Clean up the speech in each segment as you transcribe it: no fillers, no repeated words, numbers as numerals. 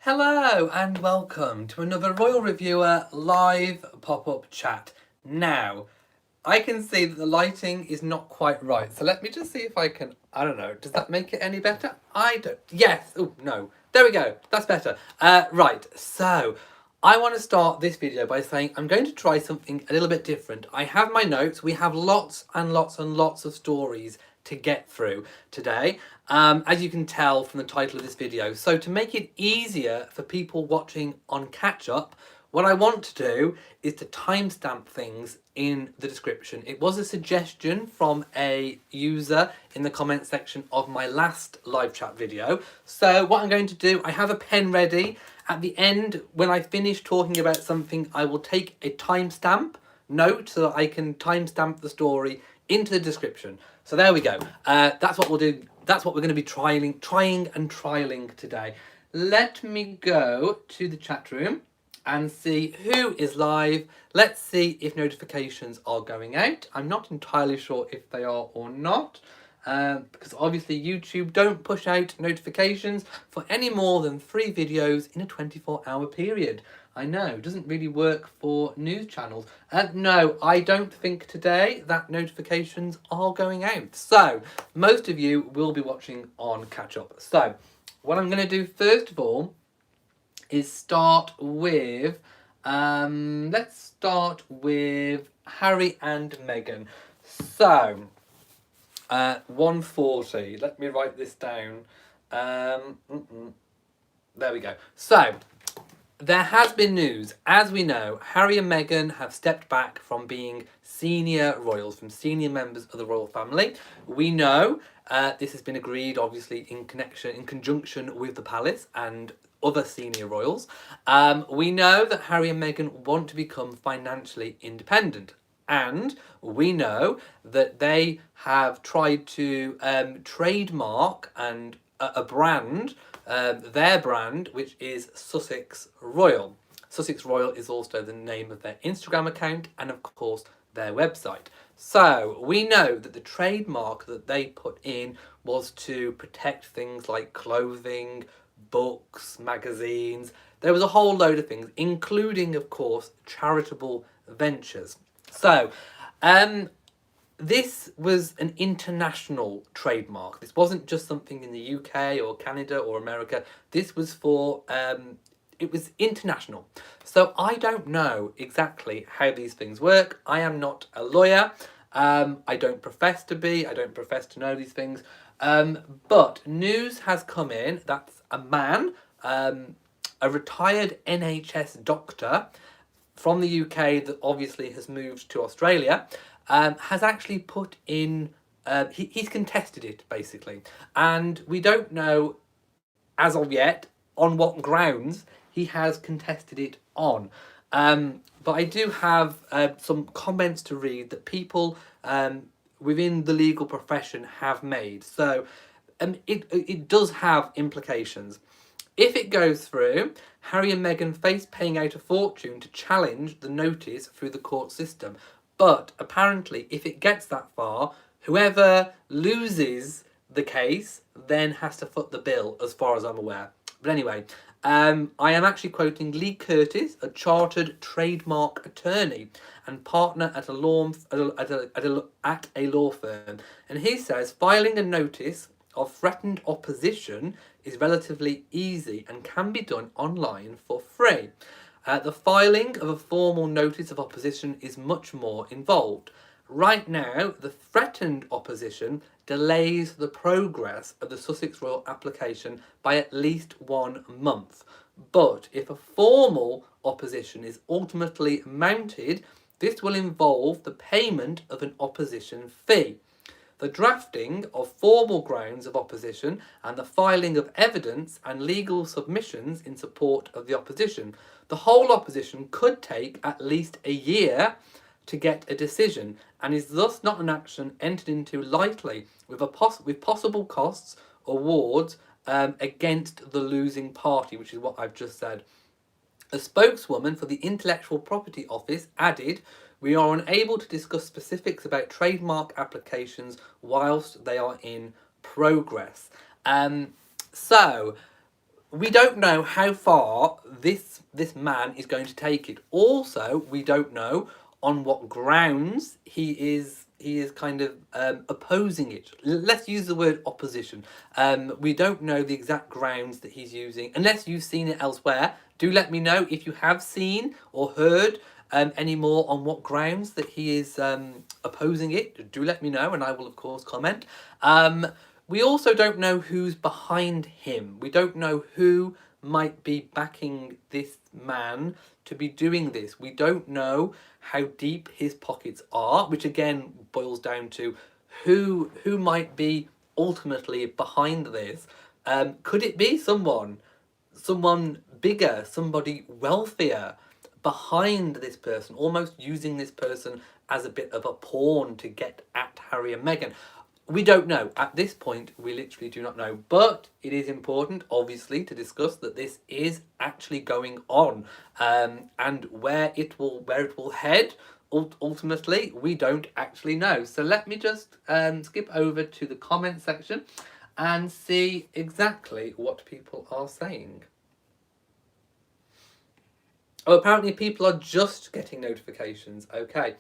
Hello and welcome to another Royal Reviewer live pop-up chat. Now, I can see that the lighting is not quite right, so let me just see if I can, I don't know, does that make it any better? I don't, yes, oh no, there we go, that's better. Right, so I want to start this video by saying I'm going to try something a little bit different. I have my notes, we have lots and lots and lots of stories to get through today, as you can tell from the title of this video. So to make it easier for people watching on catch up, what I want to do is to timestamp things in the description. It was a suggestion from a user in the comment section of my last live chat video. So what I'm going to do, I have a pen ready. At the end, when I finish talking about something, I will take a timestamp note so that I can timestamp the story into the description. So there we go. That's what we'll do. That's what we're going to be trying and trialing today. Let me go to the chat room and see who is live. Let's see if notifications are going out. I'm not entirely sure if they are or not, because obviously YouTube don't push out notifications for any more than 3 videos in a 24-hour period. I know, it doesn't really work for news channels. No, I don't think today that notifications are going out. So, most of you will be watching on catch up. So, what I'm going to do first of all is start with, let's start with Harry and Meghan. So, 140, let me write this down. There we go. So, there has been news. As we know, Harry and Meghan have stepped back from being senior royals, from senior members of the royal family. We know this has been agreed, obviously, in conjunction with the palace and other senior royals. We know that Harry and Meghan want to become financially independent. And we know that they have tried to trademark and a brand, their brand, which is Sussex Royal. Sussex Royal is also the name of their Instagram account and, of course, their website. So we know that the trademark that they put in was to protect things like clothing, books, magazines. There was a whole load of things, including, of course, charitable ventures. So, this was an international trademark. This wasn't just something in the UK or Canada or America. This was for, it was international. So I don't know exactly how these things work. I am not a lawyer. I don't profess to be. I don't profess to know these things. But news has come in that a man, a retired NHS doctor from the UK that obviously has moved to Australia, has actually put in, he's contested it, basically. And we don't know, as of yet, on what grounds he has contested it on. But I do have some comments to read that people within the legal profession have made. So it does have implications. If it goes through, Harry and Meghan face paying out a fortune to challenge the notice through the court system. But apparently, if it gets that far, whoever loses the case then has to foot the bill, as far as I'm aware. But anyway, I am actually quoting Lee Curtis, a chartered trademark attorney and partner at a law firm, and he says filing a notice of threatened opposition is relatively easy and can be done online for free. The filing of a formal notice of opposition is much more involved. Right now, the threatened opposition delays the progress of the Sussex Royal application by at least 1 month. But if a formal opposition is ultimately mounted, this will involve the payment of an opposition fee, the drafting of formal grounds of opposition, and the filing of evidence and legal submissions in support of the opposition. The whole opposition could take at least a year to get a decision, and is thus not an action entered into lightly, with possible costs, awards against the losing party, which is what I've just said. A spokeswoman for the Intellectual Property Office added, "We are unable to discuss specifics about trademark applications whilst they are in progress." So, we don't know how far this man is going to take it. Also, we don't know on what grounds he is kind of opposing it. Let's use the word opposition. We don't know the exact grounds that he's using. Unless you've seen it elsewhere, do let me know if you have seen or heard any more on what grounds that he is opposing it. Do let me know, and I will of course comment. We also don't know who's behind him. We don't know who might be backing this man to be doing this. We don't know how deep his pockets are, which again boils down to who might be ultimately behind this. Could it be someone bigger, somebody wealthier behind this person, almost using this person as a bit of a pawn to get at Harry and Meghan? We don't know. At this point, we literally do not know. But it is important, obviously, to discuss that this is actually going on, and where it will head. Ultimately, we don't actually know. So let me just skip over to the comment section and see exactly what people are saying. Oh, apparently people are just getting notifications. Okay.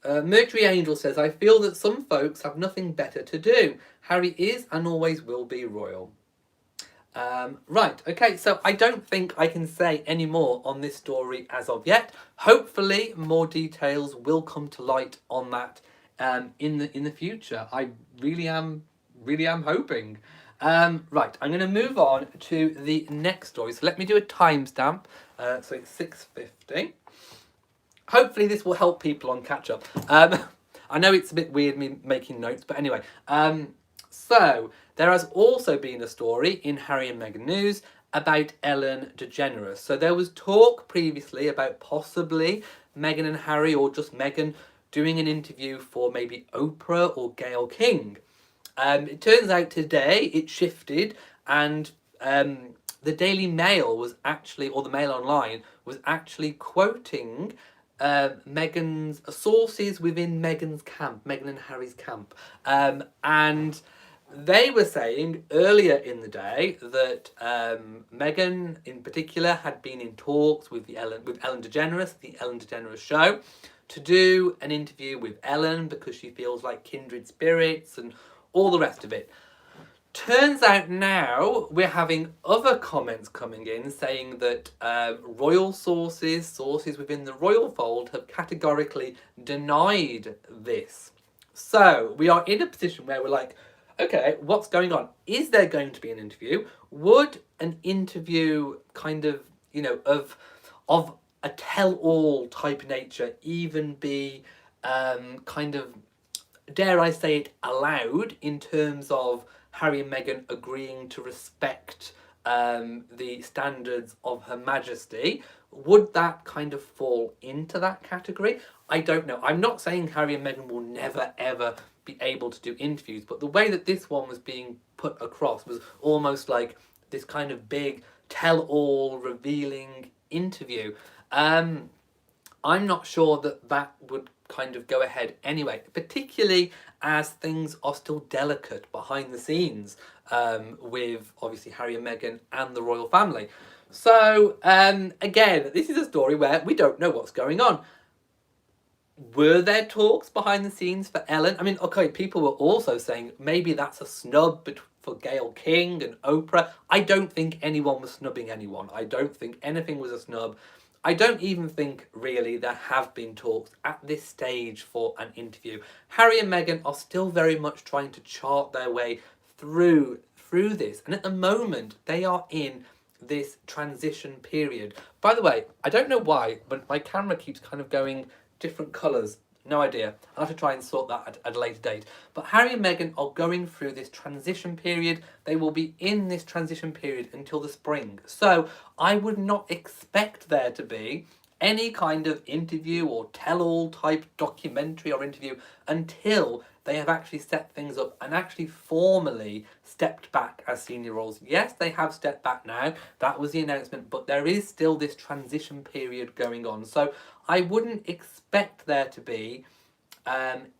Mercury Angel says, I feel that some folks have nothing better to do. Harry is and always will be royal. Right, okay, so I don't think I can say any more on this story as of yet. Hopefully more details will come to light on that in the future. I really am hoping. Right, I'm going to move on to the next story. So let me do a timestamp. So it's 6:50. Hopefully this will help people on catch up. I know it's a bit weird me making notes, but anyway. So there has also been a story in Harry and Meghan news about Ellen DeGeneres. So there was talk previously about possibly Meghan and Harry, or just Meghan, doing an interview for maybe Oprah or Gayle King. It turns out today it shifted, and the Daily Mail was actually, or the Mail Online, was actually quoting Meghan's sources within Meghan's camp, Meghan and Harry's camp, and they were saying earlier in the day that Meghan in particular had been in talks with Ellen DeGeneres, the Ellen DeGeneres show, to do an interview with Ellen because she feels like kindred spirits and all the rest of it. Turns out now we're having other comments coming in saying that royal sources within the royal fold have categorically denied this. So we are in a position where we're like, okay, what's going on? Is there going to be an interview? Would an interview kind of, of a tell-all type nature even be kind of, dare I say it, allowed in terms of Harry and Meghan agreeing to respect the standards of Her Majesty? Would that kind of fall into that category? I don't know. I'm not saying Harry and Meghan will never ever be able to do interviews, but the way that this one was being put across was almost like this kind of big tell-all revealing interview. I'm not sure that would kind of go ahead anyway, particularly as things are still delicate behind the scenes with obviously Harry and Meghan and the royal family. So again, this is a story where we don't know what's going on. Were there talks behind the scenes for Ellen? I mean, okay, people were also saying maybe that's a snub for Gayle King and Oprah. I don't think anyone was snubbing anyone. I don't think anything was a snub. I don't even think really there have been talks at this stage for an interview. Harry and Meghan are still very much trying to chart their way through this. And at the moment, they are in this transition period. By the way, I don't know why, but my camera keeps kind of going different colours. No idea. I'll have to try and sort that at a later date. But Harry and Meghan are going through this transition period. They will be in this transition period until the spring. So I would not expect there to be any kind of interview or tell-all type documentary or interview until they have actually set things up and actually formally stepped back as senior royals. Yes, they have stepped back now. That was the announcement, but there is still this transition period going on. So I wouldn't expect there to be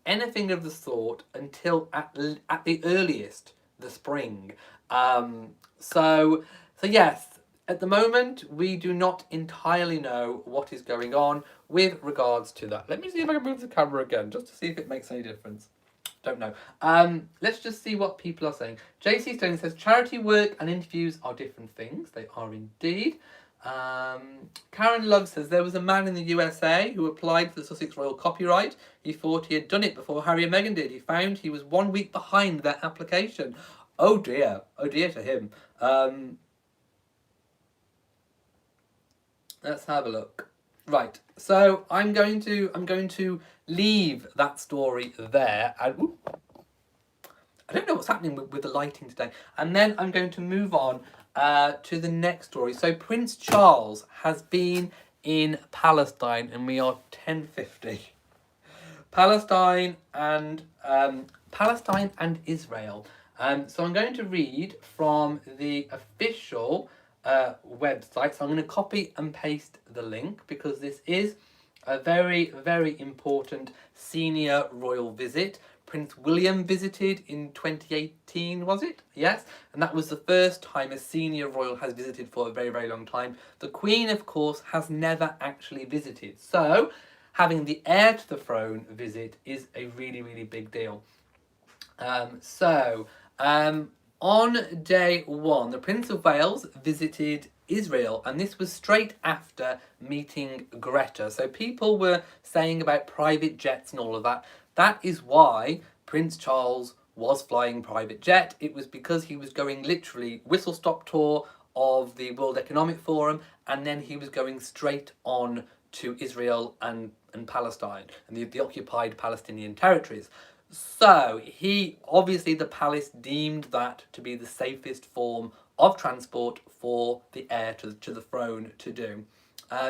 anything of the sort until at the earliest the spring. So yes, at the moment, we do not entirely know what is going on with regards to that. Let me see if I can move the camera again, just to see if it makes any difference. Don't know. Let's just see what people are saying. JC Stone says, charity work and interviews are different things. They are indeed. Karen Love says, there was a man in the USA who applied for the Sussex Royal Copyright. He thought he had done it before Harry and Meghan did. He found he was 1 week behind their application. Oh dear to him. Let's have a look. Right, so I'm going to leave that story there. And I don't know what's happening with the lighting today. And then I'm going to move on to the next story. So Prince Charles has been in Palestine, and we are 10:50. Palestine and Israel. So I'm going to read from the official website. So I'm going to copy and paste the link because this is a very, very important senior royal visit. Prince William visited in 2018, was it? Yes. And that was the first time a senior royal has visited for a very, very long time. The Queen, of course, has never actually visited. So having the heir to the throne visit is a really, really big deal. On day one, the Prince of Wales visited Israel, and this was straight after meeting Greta. So people were saying about private jets and all of that. That is why Prince Charles was flying private jet. It was because he was going literally whistle-stop tour of the World Economic Forum, and then he was going straight on to Israel and Palestine and the occupied Palestinian territories. So he, obviously the palace deemed that to be the safest form of transport for the heir to the throne to do.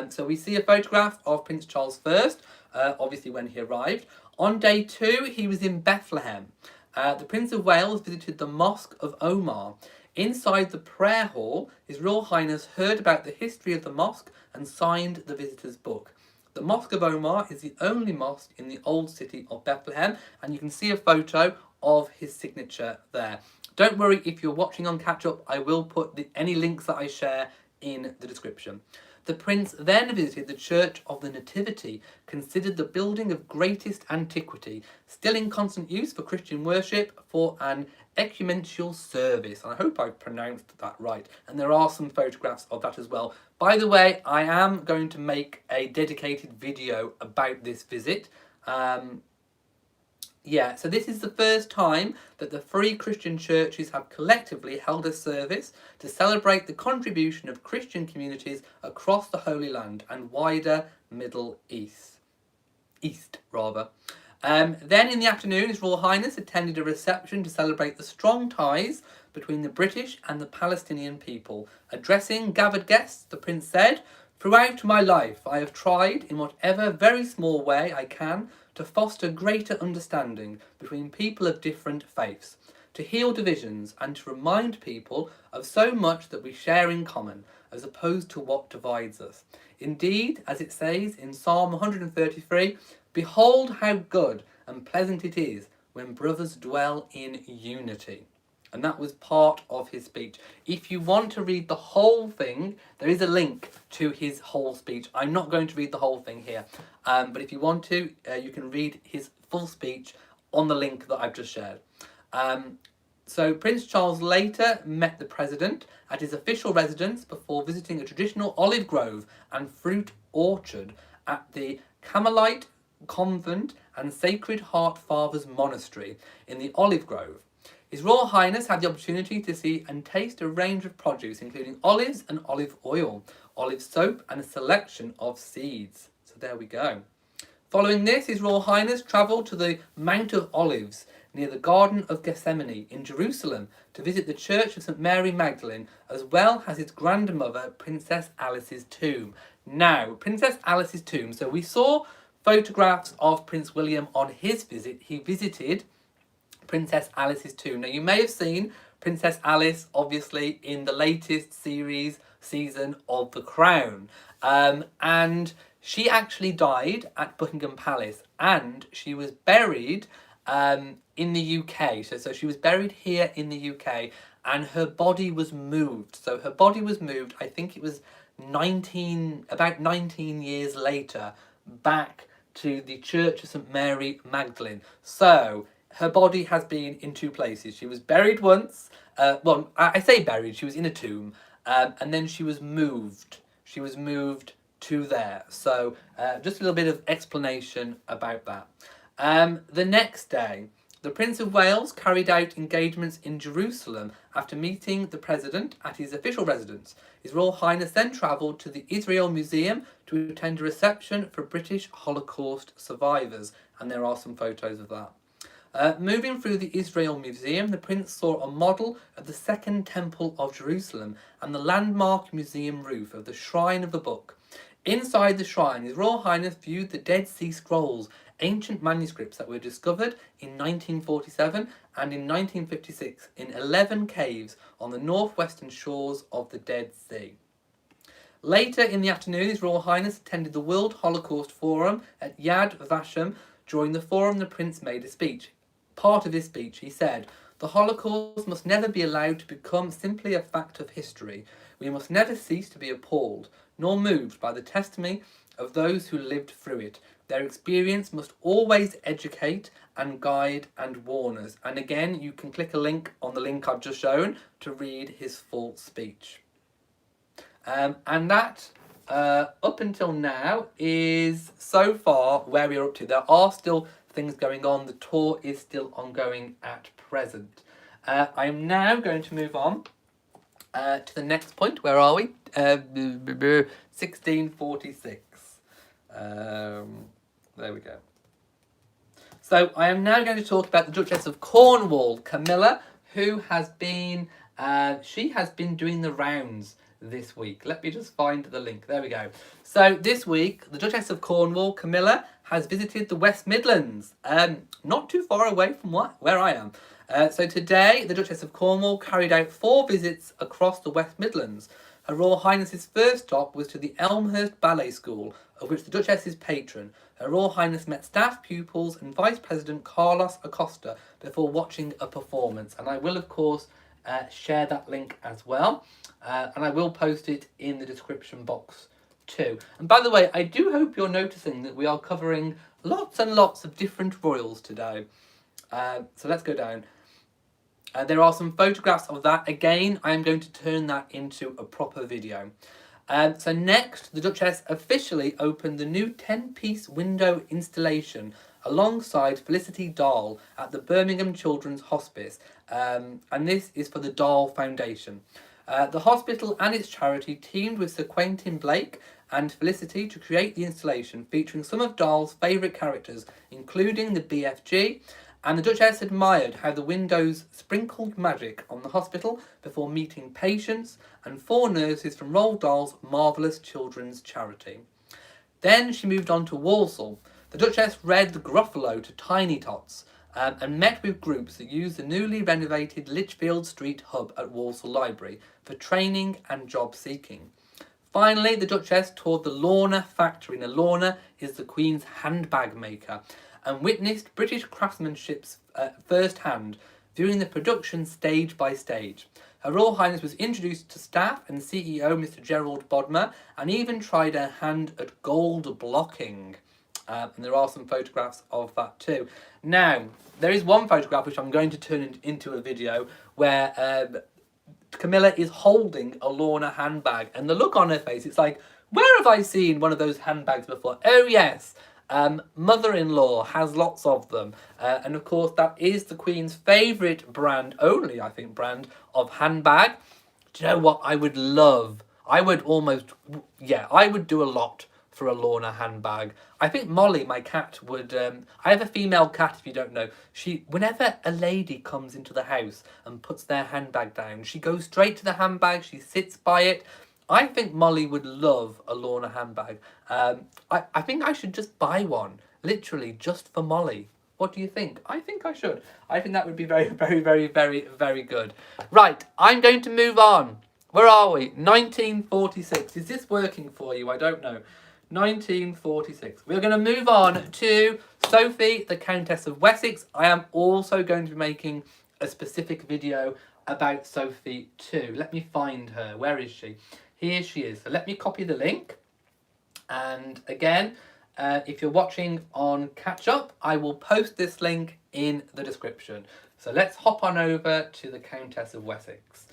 So we see a photograph of Prince Charles first, obviously when he arrived. On day two, he was in Bethlehem. The Prince of Wales visited the Mosque of Omar. Inside the prayer hall, His Royal Highness heard about the history of the mosque and signed the visitor's book. The Mosque of Omar is the only mosque in the old city of Bethlehem, and you can see a photo of his signature there. Don't worry, if you're watching on Catch Up, I will put any links that I share in the description. The prince then visited the Church of the Nativity, considered the building of greatest antiquity, still in constant use for Christian worship, for an ecumenical service. And I hope I pronounced that right. And there are some photographs of that as well. By the way, I am going to make a dedicated video about this visit. So this is the first time that the three Christian churches have collectively held a service to celebrate the contribution of Christian communities across the Holy Land and wider Middle East. Then in the afternoon, His Royal Highness attended a reception to celebrate the strong ties between the British and the Palestinian people. Addressing gathered guests, the Prince said, "Throughout my life, I have tried, in whatever very small way I can, to foster greater understanding between people of different faiths, to heal divisions and to remind people of so much that we share in common, as opposed to what divides us. Indeed, as it says in Psalm 133, behold how good and pleasant it is when brothers dwell in unity." And that was part of his speech. If you want to read the whole thing, there is a link to his whole speech. I'm not going to read the whole thing here. But if you want to, you can read his full speech on the link that I've just shared. So Prince Charles later met the president at his official residence before visiting a traditional olive grove and fruit orchard at the Carmelite Convent and Sacred Heart Fathers Monastery in the olive grove. His Royal Highness had the opportunity to see and taste a range of produce, including olives and olive oil, olive soap, and a selection of seeds. So there we go. Following this, His Royal Highness travelled to the Mount of Olives near the Garden of Gethsemane in Jerusalem to visit the Church of St Mary Magdalene, as well as his grandmother, Princess Alice's tomb. Now, Princess Alice's tomb. So we saw photographs of Prince William on his visit. He visited Princess Alice's tomb. Now, you may have seen Princess Alice, obviously, in the latest season of The Crown. And she actually died at Buckingham Palace, and she was buried in the UK. So she was buried here in the UK, and her body was moved. So her body was moved, I think it was about 19 years later, back to the Church of St Mary Magdalene. So her body has been in two places. She was buried once. I say buried. She was in a tomb, and then she was moved. She was moved to there. So just a little bit of explanation about that. The next day, the Prince of Wales carried out engagements in Jerusalem after meeting the President at his official residence. His Royal Highness then travelled to the Israel Museum to attend a reception for British Holocaust survivors, and there are some photos of that. Moving through the Israel Museum, the Prince saw a model of the Second Temple of Jerusalem and the landmark museum roof of the Shrine of the Book. Inside the shrine, His Royal Highness viewed the Dead Sea Scrolls, ancient manuscripts that were discovered in 1947 and in 1956 in 11 caves on the northwestern shores of the Dead Sea. Later in the afternoon, His Royal Highness attended the World Holocaust Forum at Yad Vashem. During the forum, the Prince made a speech. Part of his speech, he said, "The Holocaust must never be allowed to become simply a fact of history. We must never cease to be appalled, nor moved by the testimony of those who lived through it. Their experience must always educate and guide and warn us." And again, you can click a link on the link I've just shown to read his full speech. And that, up until now, is so far where we're up to. There are still things going on. The tour is still ongoing at present. I am now going to move on to the next point. Where are we? 1646. There we go. So I am now going to talk about the Duchess of Cornwall, Camilla, who has been, she has been doing the rounds this week. Let me just find the link. There we go. So this week, the Duchess of Cornwall, Camilla, has visited the West Midlands, not too far away from where I am. So today, the Duchess of Cornwall carried out 4 visits across the West Midlands. Her Royal Highness's first stop was to the Elmhurst Ballet School, of which the Duchess is patron. Her Royal Highness met staff, pupils and Vice President Carlos Acosta before watching a performance. And I will, of course, share that link as well. And I will post it in the description box too. And by the way, I do hope you're noticing that we are covering lots and lots of different royals today. So let's go down. There are some photographs of that. Again, I am going to turn that into a proper video. So next, the Duchess officially opened the new 10-piece window installation alongside Felicity Dahl at the Birmingham Children's Hospice. And this is for the Dahl Foundation. The hospital and its charity teamed with Sir Quentin Blake and Felicity to create the installation featuring some of Dahl's favourite characters, including the BFG, and the Duchess admired how the windows sprinkled magic on the hospital before meeting patients and 4 nurses from Roald Dahl's marvellous children's charity. Then she moved on to Walsall. The Duchess read the Gruffalo to Tiny Tots and met with groups that use the newly renovated Lichfield Street hub at Walsall Library for training and job seeking. Finally, the Duchess toured the Leone factory. Now, Leone is the Queen's handbag maker, and witnessed British craftsmanship firsthand, viewing the production stage by stage. Her Royal Highness was introduced to staff and CEO Mr. Gerald Bodmer, and even tried her hand at gold blocking. And there are some photographs of that too. Now, there is one photograph which I'm going to turn into a video where Camilla is holding a Leone handbag, and the look on her face, it's like, where have I seen one of those handbags before? Oh yes, mother-in-law has lots of them, and of course that is the Queen's favourite brand, only I think brand of handbag. Do you know what I would love? I would do a lot for a Leone handbag. I think Molly, my cat, would, I have a female cat if you don't know, whenever a lady comes into the house and puts their handbag down, she goes straight to the handbag, she sits by it. I think Molly would love a Leone handbag. I think I should just buy one, literally just for Molly. What do you think? I think I should. I think that would be very, very, very, very, very good. Right, I'm going to move on. Where are we? 1946. Is this working for you? I don't know. 1946. We're going to move on to Sophie, the Countess of Wessex. I am also going to be making a specific video about Sophie too. Let me find her. Where is she? Here she is. So let me copy the link. And again, if you're watching on Catch Up, I will post this link in the description. So let's hop on over to the Countess of Wessex.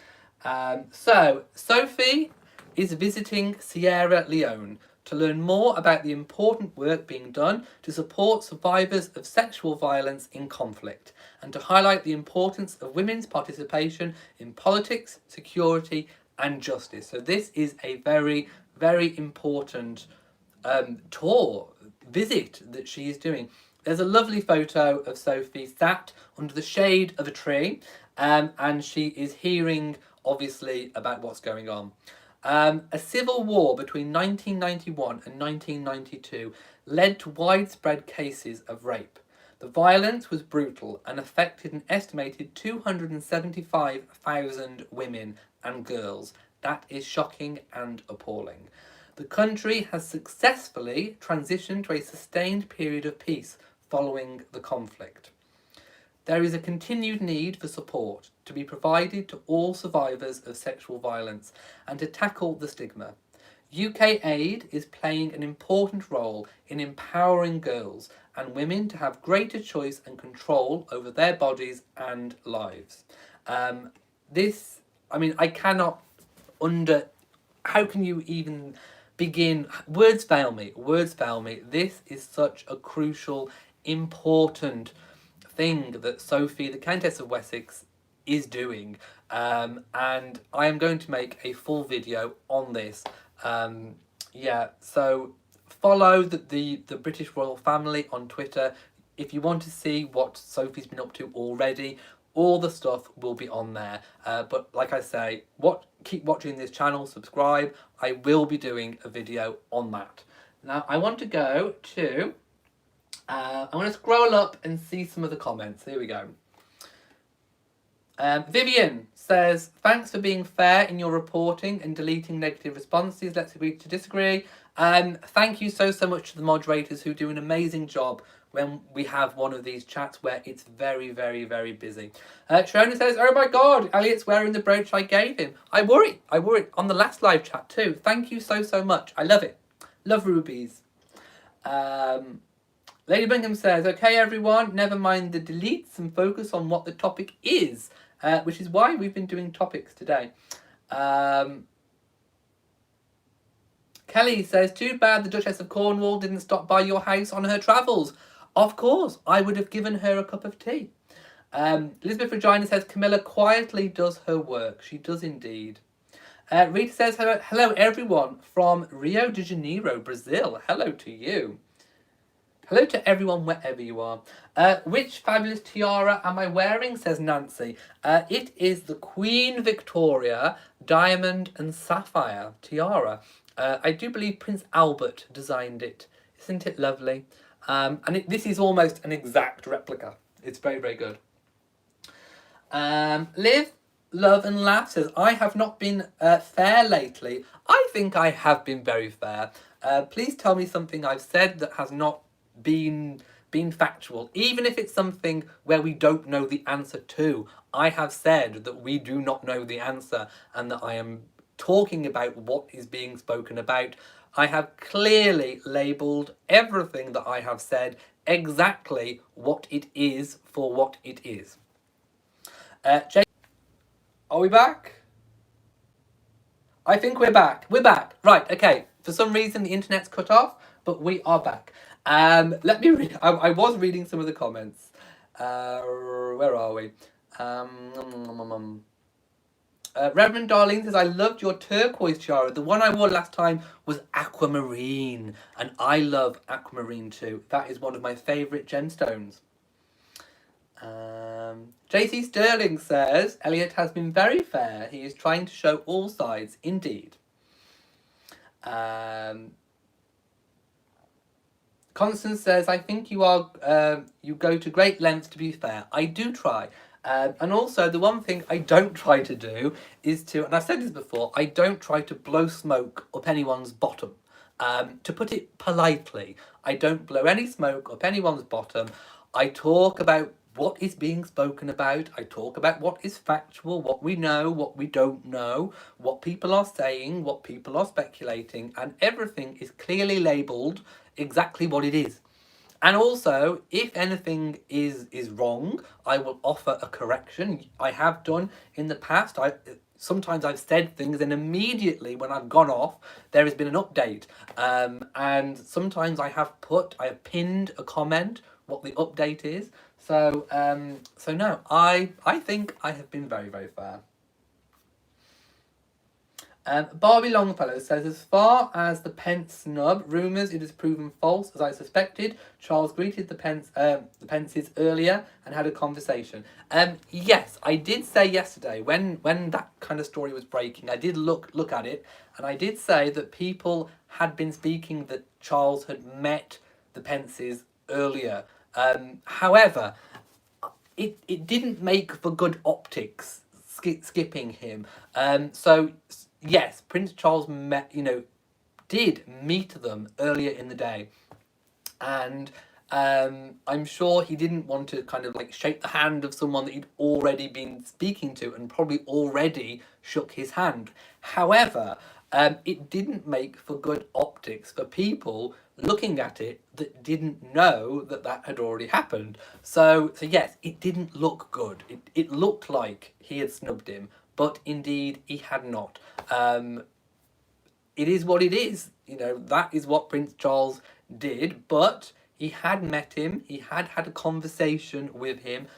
So Sophie is visiting Sierra Leone to learn more about the important work being done to support survivors of sexual violence in conflict and to highlight the importance of women's participation in politics, security and justice. So this is a very, very important visit that she is doing. There's a lovely photo of Sophie sat under the shade of a tree, and she is hearing, obviously, about what's going on. A civil war between 1991 and 1992 led to widespread cases of rape. The violence was brutal and affected an estimated 275,000 women and girls. That is shocking and appalling. The country has successfully transitioned to a sustained period of peace following the conflict. There is a continued need for support to be provided to all survivors of sexual violence and to tackle the stigma. UK aid is playing an important role in empowering girls and women to have greater choice and control over their bodies and lives. I cannot how can you even begin? Words fail me. This is such a crucial, important thing that Sophie, the Countess of Wessex, is doing. And I am going to make a full video on this. So follow the British royal family on Twitter if you want to see what Sophie's been up to already. All the stuff will be on there. But like I say, keep watching this channel, subscribe. I will be doing a video on that. Now I want to go to, I want to scroll up and see some of the comments. Here we go. Vivian says, thanks for being fair in your reporting and deleting negative responses. Let's agree to disagree. Thank you so much to the moderators who do an amazing job when we have one of these chats where it's very, very, very busy. Sharona says, oh my God, Elliot's wearing the brooch I gave him. I wore it on the last live chat too. Thank you so much. I love it. Love rubies. Lady Birmingham says, okay everyone, never mind the deletes and focus on what the topic is, which is why we've been doing topics today. Kelly says, too bad the Duchess of Cornwall didn't stop by your house on her travels. Of course, I would have given her a cup of tea. Elizabeth Regina says, Camilla quietly does her work. She does indeed. Rita says, hello everyone from Rio de Janeiro, Brazil. Hello to you. Hello to everyone wherever you are. Which fabulous tiara am I wearing, says Nancy. It is the Queen Victoria Diamond and Sapphire tiara. I do believe Prince Albert designed it. Isn't it lovely? This is almost an exact replica. It's very, very good. Live, Love and Laugh says, I have not been fair lately. I think I have been very fair. Please tell me something I've said that has not been factual. Even if it's something where we don't know the answer to. I have said that we do not know the answer and that I am talking about what is being spoken about. I have clearly labelled everything that I have said exactly what it is for what it is. Are we back? I think we're back. We're back. Right, okay. For some reason the internet's cut off, but we are back. Let me read. I was reading some of the comments. Where are we? Reverend Darlene says, I loved your turquoise tiara. The one I wore last time was aquamarine, and I love aquamarine too. That is one of my favourite gemstones. JC Sterling says, Elliot has been very fair. He is trying to show all sides. Indeed. Constance says, I think you go to great lengths to be fair. I do try. And also, the one thing I don't try to do is to, and I've said this before, I don't try to blow smoke up anyone's bottom. To put it politely, I don't blow any smoke up anyone's bottom. I talk about what is being spoken about. I talk about what is factual, what we know, what we don't know, what people are saying, what people are speculating, and everything is clearly labelled exactly what it is. And also, if anything is wrong, I will offer a correction. I have done in the past. Sometimes I've said things, and immediately when I've gone off, there has been an update. And sometimes I have pinned a comment what the update is. So no, I think I have been very, very fair. Barbie Longfellow says, as far as the Pence snub rumours, it has proven false, as I suspected. Charles greeted the Pences earlier and had a conversation. Yes, I did say yesterday, when that kind of story was breaking, I did look at it, and I did say that people had been speaking that Charles had met the Pences earlier. However, it didn't make for good optics skipping him. So yes, Prince Charles did meet them earlier in the day, and I'm sure he didn't want to kind of like shake the hand of someone that he'd already been speaking to and probably already shook his hand. However, it didn't make for good optics for people looking at it that didn't know that had already happened. So yes, it didn't look good. It looked like he had snubbed him, but indeed he had not. It is what it is. That is what Prince Charles did, but he had met him, he had a conversation with him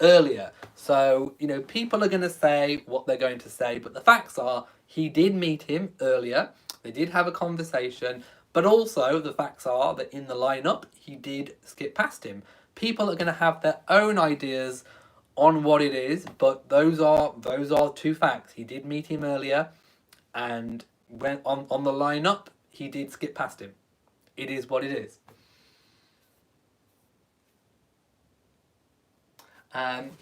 earlier. So, people are going to say what they're going to say, but the facts are he did meet him earlier, they did have a conversation, but also the facts are that in the lineup, he did skip past him. People are going to have their own ideas on what it is, but those are two facts. He did meet him earlier, and when on the lineup, he did skip past him. It is what it is.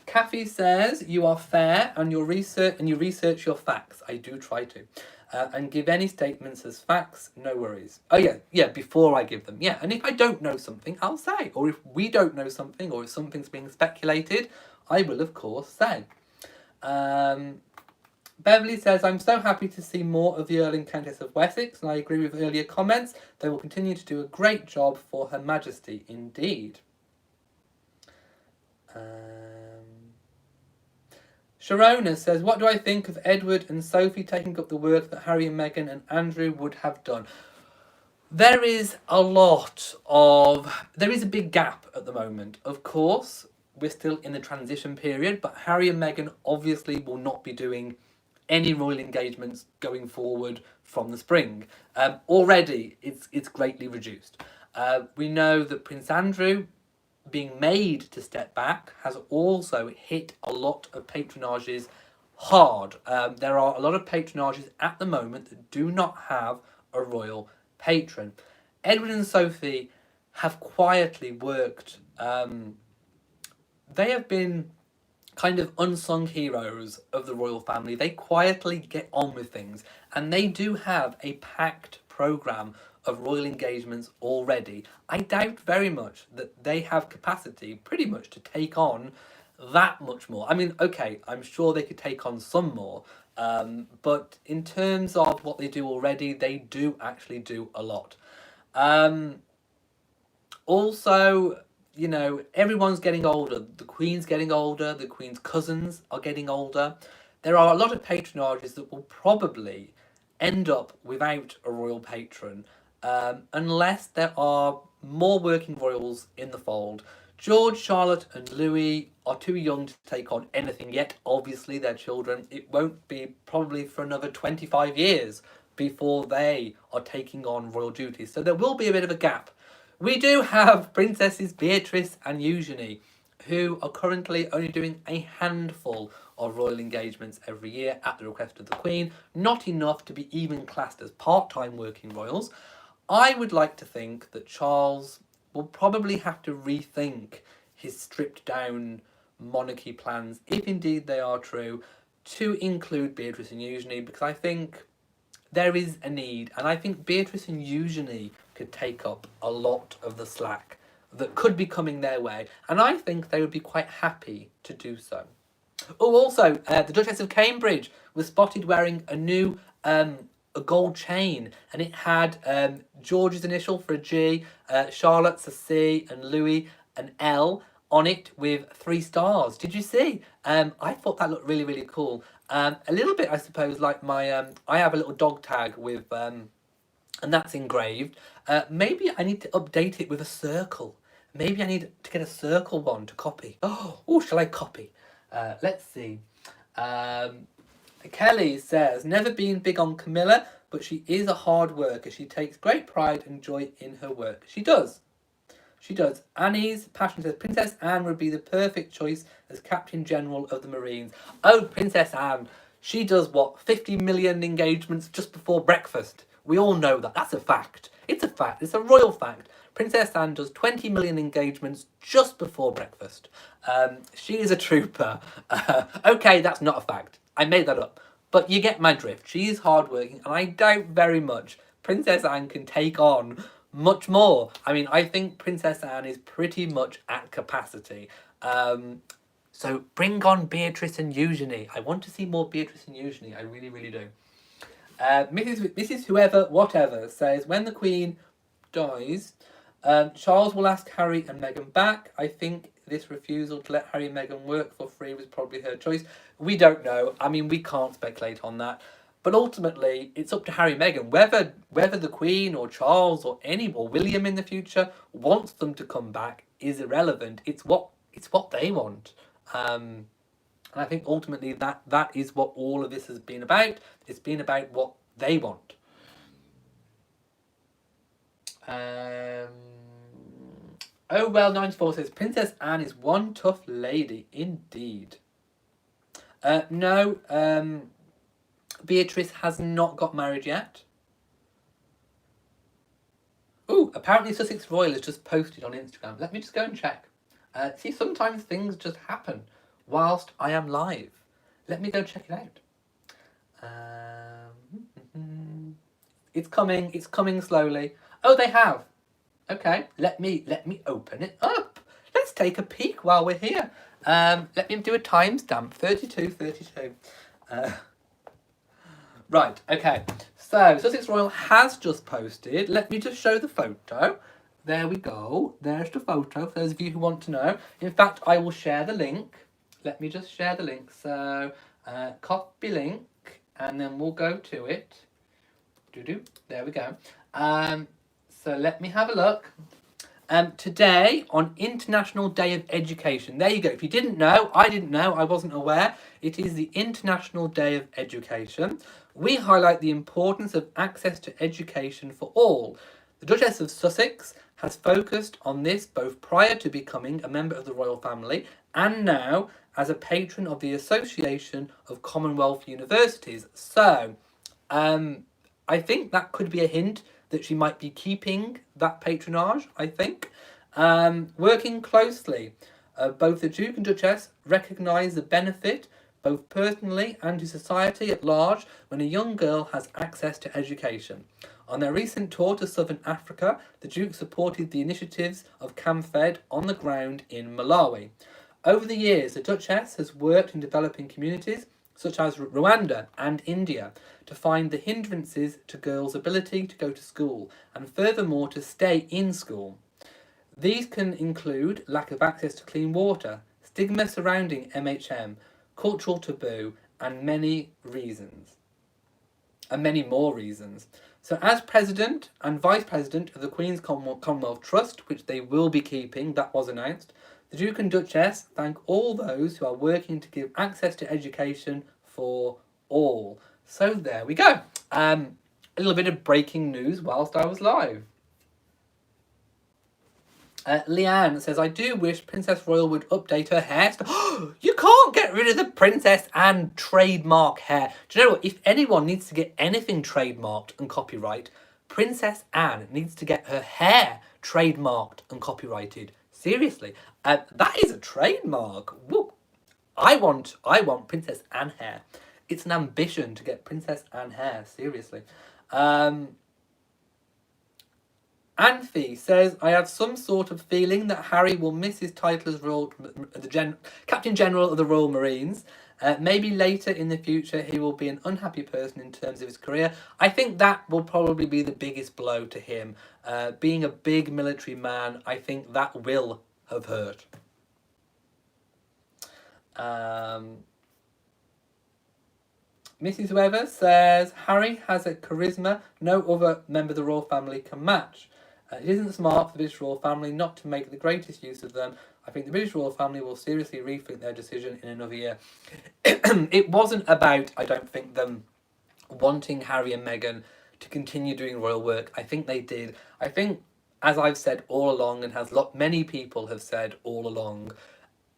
Kathy says, you are fair and you research your facts. I do try to. And give any statements as facts, no worries. Oh yeah, before I give them. Yeah, and if I don't know something, I'll say. Or if we don't know something, or if something's being speculated, I will of course say. Beverly says, I'm so happy to see more of the Earl and Countess of Wessex, and I agree with earlier comments. They will continue to do a great job for Her Majesty, indeed. Sharona says, what do I think of Edward and Sophie taking up the work that Harry and Meghan and Andrew would have done? There is a big gap at the moment. Of course, we're still in the transition period, but Harry and Meghan obviously will not be doing any royal engagements going forward from the spring. Already, it's greatly reduced. We know that Prince Andrew, being made to step back, has also hit a lot of patronages hard. There are a lot of patronages at the moment that do not have a royal patron. Edward and Sophie have quietly worked. They have been kind of unsung heroes of the royal family. They quietly get on with things, and they do have a packed programme of royal engagements already. I doubt very much that they have capacity pretty much to take on that much more. I mean, okay, I'm sure they could take on some more, but in terms of what they do already, they do actually do a lot. Also, everyone's getting older. The Queen's getting older, the Queen's cousins are getting older. There are a lot of patronages that will probably end up without a royal patron, unless there are more working royals in the fold. George, Charlotte and Louis are too young to take on anything yet. Obviously, they're children. It won't be probably for another 25 years before they are taking on royal duties. So there will be a bit of a gap. We do have Princesses Beatrice and Eugenie, who are currently only doing a handful of royal engagements every year at the request of the Queen. Not enough to be even classed as part-time working royals. I would like to think that Charles will probably have to rethink his stripped-down monarchy plans, if indeed they are true, to include Beatrice and Eugenie, because I think there is a need, and I think Beatrice and Eugenie could take up a lot of the slack that could be coming their way, and I think they would be quite happy to do so. Oh, also, the Duchess of Cambridge was spotted wearing a new a gold chain, and it had George's initial for a G, Charlotte's a C, and Louis an L on it with 3 stars. Did you see? I thought that looked really, really cool. A little bit, I suppose, like my I have a little dog tag with and that's engraved. Maybe I need to update it with a circle. Maybe I need to get a circle one to copy. Oh, shall I copy? Let's see. Kelly says, never been big on Camilla, but she is a hard worker. She takes great pride and joy in her work. She does. She does. Annie's passion says, Princess Anne would be the perfect choice as Captain General of the Marines. Oh, Princess Anne. She does, what, 50 million engagements just before breakfast. We all know that. That's a fact. It's a fact. It's a royal fact. Princess Anne does 20 million engagements just before breakfast. She is a trooper. Okay, that's not a fact. I made that up. But you get my drift. She is hardworking, and I doubt very much Princess Anne can take on much more. I mean, I think Princess Anne is pretty much at capacity. So bring on Beatrice and Eugenie. I want to see more Beatrice and Eugenie. I really, really do. Mrs. Whoever, whatever, says, when the Queen dies, Charles will ask Harry and Meghan back. I think this refusal to let Harry and Meghan work for free was probably her choice. We don't know. I mean, we can't speculate on that. But ultimately, it's up to Harry and Meghan. Whether the Queen or Charles or William in the future wants them to come back is irrelevant. It's what they want. And I think ultimately that is what all of this has been about. It's been about what they want. Oh well, 94 says, Princess Anne is one tough lady indeed. No, Beatrice has not got married yet. Oh, apparently Sussex Royal has just posted on Instagram. Let me just go and check. See, sometimes things just happen whilst I am live. Let me go check it out. It's coming slowly. Oh, they have. Okay, let me open it up. Let's take a peek while we're here. Let me do a timestamp, 32:32. Right, okay. So, Sussex Royal has just posted. Let me just show the photo. There we go. There's the photo for those of you who want to know. In fact, I will share the link. Let me just share the link. So, copy link, and then we'll go to it. There we go. So let me have a look. Today, on International Day of Education. There you go. If you didn't know, I didn't know, I wasn't aware. It is the International Day of Education. We highlight the importance of access to education for all. The Duchess of Sussex has focused on this both prior to becoming a member of the royal family and now as a patron of the Association of Commonwealth Universities. So, I think that could be a hint that she might be keeping that patronage, I think. Working closely, both the Duke and Duchess recognise the benefit, both personally and to society at large, when a young girl has access to education. On their recent tour to southern Africa, the Duke supported the initiatives of CamFed on the ground in Malawi. Over the years, the Duchess has worked in developing communities such as Rwanda and India, to find the hindrances to girls' ability to go to school and furthermore to stay in school. These can include lack of access to clean water, stigma surrounding MHM, cultural taboo, and many more reasons. So as President and Vice President of the Queen's Commonwealth Trust, which they will be keeping, that was announced, the Duke and Duchess thank all those who are working to give access to education for all. So there we go. A little bit of breaking news whilst I was live. Leanne says, I do wish Princess Royal would update her hairstyle. You can't get rid of the Princess Anne trademark hair. Do you know what? If anyone needs to get anything trademarked and copyright, Princess Anne needs to get her hair trademarked and copyrighted. Seriously. That is a trademark. Woo. I want Princess Anne hair. It's an ambition to get Princess Anne hair, seriously. Anfi says, I have some sort of feeling that Harry will miss his title as Captain General of the Royal Marines. Maybe later in the future he will be an unhappy person in terms of his career. I think that will probably be the biggest blow to him. Being a big military man, I think that will have hurt. Mrs. Weber says, Harry has a charisma no other member of the royal family can match. It isn't smart for the British royal family not to make the greatest use of them. I think the British royal family will seriously rethink their decision in another year. It wasn't about, I don't think, them wanting Harry and Meghan to continue doing royal work. I think they did. I think, as I've said all along, and as many people have said all along,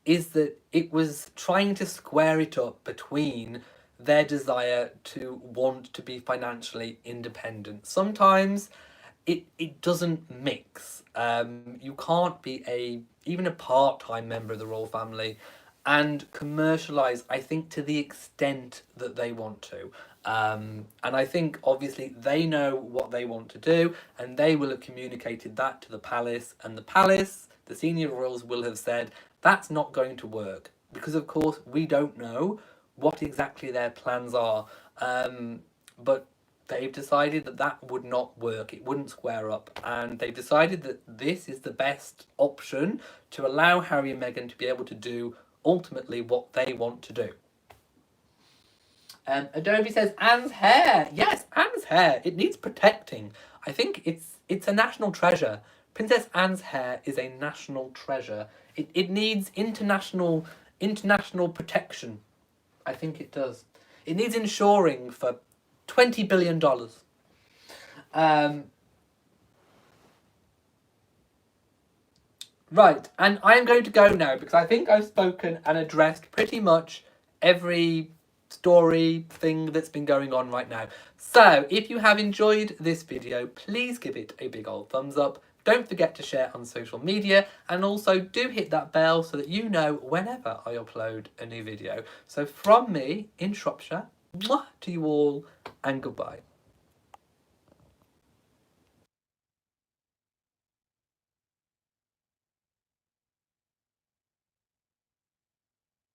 is that it was trying to square it up between their desire to want to be financially independent. Sometimes it doesn't mix. You can't be even a part-time member of the royal family and commercialise, I think, to the extent that they want to. And I think, obviously, they know what they want to do, and they will have communicated that to the palace, and the palace, the senior royals, will have said, that's not going to work, because, of course, we don't know what exactly their plans are. But they've decided that that would not work. It wouldn't square up. And they've decided that this is the best option to allow Harry and Meghan to be able to do ultimately what they want to do. Adobe says, Anne's hair. Yes, Anne's hair. It needs protecting. I think it's a national treasure. Princess Anne's hair is a national treasure. It needs international protection. I think it does. It needs insuring for $20 billion. Right, and I am going to go now because I think I've spoken and addressed pretty much every story thing that's been going on right now. So, if you have enjoyed this video, please give it a big old thumbs up. Don't forget to share on social media, and also do hit that bell so that you know whenever I upload a new video. So from me in Shropshire, mwah, to you all, and goodbye.